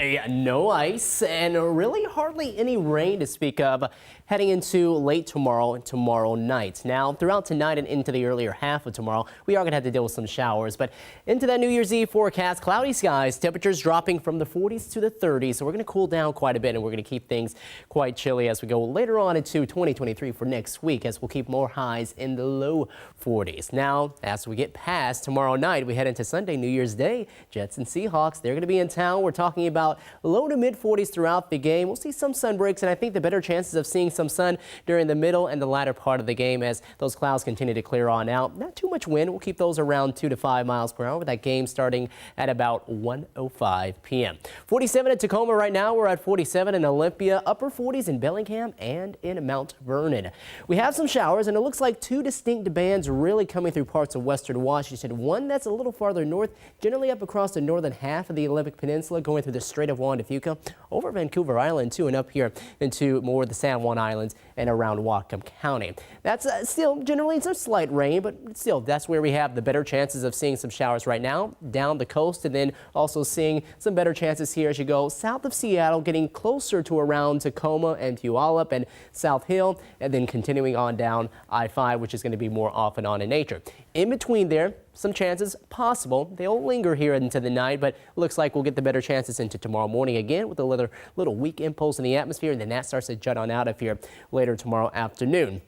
Today, no ice and really hardly any rain to speak of heading into late tomorrow and tomorrow night. Now, throughout tonight and into the earlier half of tomorrow, we are going to have to deal with some showers. But into that New Year's Eve forecast, cloudy skies, temperatures dropping from the 40s to the 30s. So we're going to cool down quite a bit, and we're going to keep things quite chilly as we go later on into 2023 for next week, as we'll keep more highs in the low 40s. Now, as we get past tomorrow night, we head into Sunday, New Year's Day. Jets and Seahawks, they're going to be in town. We're talking about low to mid 40s throughout the game. We'll see some sun breaks, and I think the better chances of seeing some sun during the middle and the latter part of the game as those clouds continue to clear on out. Not too much wind. We'll keep those around 2 to 5 miles per hour with that game starting at about 1:05 p.m. 47 at Tacoma right now. We're at 47 in Olympia, upper 40s in Bellingham and in Mount Vernon. We have some showers, and it looks like two distinct bands really coming through parts of western Washington. One that's a little farther north, generally up across the northern half of the Olympic Peninsula, going through the Strait of Juan de Fuca, over Vancouver Island too, and up here into more of the San Juan Islands and around Whatcom County. That's still generally some slight rain, but still that's where we have the better chances of seeing some showers right now down the coast, and then also seeing some better chances here as you go south of Seattle, getting closer to around Tacoma and Puyallup and South Hill, and then continuing on down I-5, which is going to be more off and on in nature. In between there, some chances possible. They'll linger here into the night, but looks like we'll get the better chances into tomorrow morning again with a little weak impulse in the atmosphere, and then that starts to jut on out of here later tomorrow afternoon.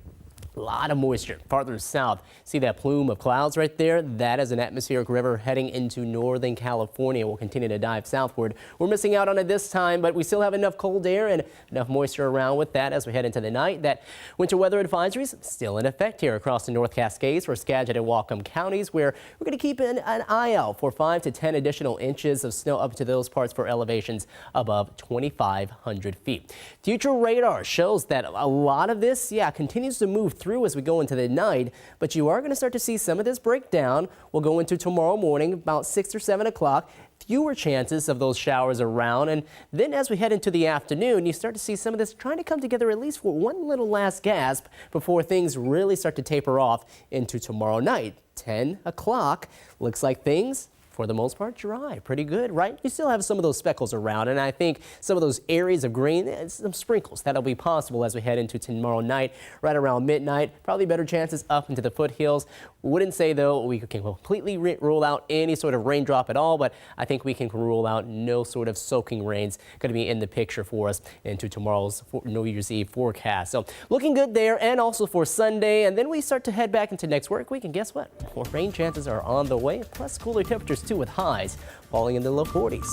A lot of moisture farther south. See that plume of clouds right there? That is an atmospheric river heading into northern California. We'll continue to dive southward. We're missing out on it this time, but we still have enough cold air and enough moisture around with that as we head into the night. That winter weather advisories still in effect here across the North Cascades for Skagit and Whatcom counties, where we're going to keep an eye out for 5 to 10 additional inches of snow up to those parts for elevations above 2,500 feet. Future radar shows that a lot of this, continues to move through as we go into the night, but you are going to start to see some of this break down. We'll go into tomorrow morning about 6 or 7 o'clock. Fewer chances of those showers around, and then as we head into the afternoon, you start to see some of this trying to come together at least for one little last gasp before things really start to taper off into tomorrow night. 10 o'clock looks like things, for the most part, dry. Pretty good, right? You still have some of those speckles around, and I think some of those areas of green, some sprinkles that'll be possible as we head into tomorrow night, right around midnight. Probably better chances up into the foothills. Wouldn't say, though, we can completely rule out any sort of raindrop at all, but I think we can rule out no sort of soaking rains going to be in the picture for us into tomorrow's New Year's Eve forecast. So looking good there, and also for Sunday, and then we start to head back into next work week, and guess what? More rain chances are on the way, plus cooler temperatures too, with highs falling in the low 40s.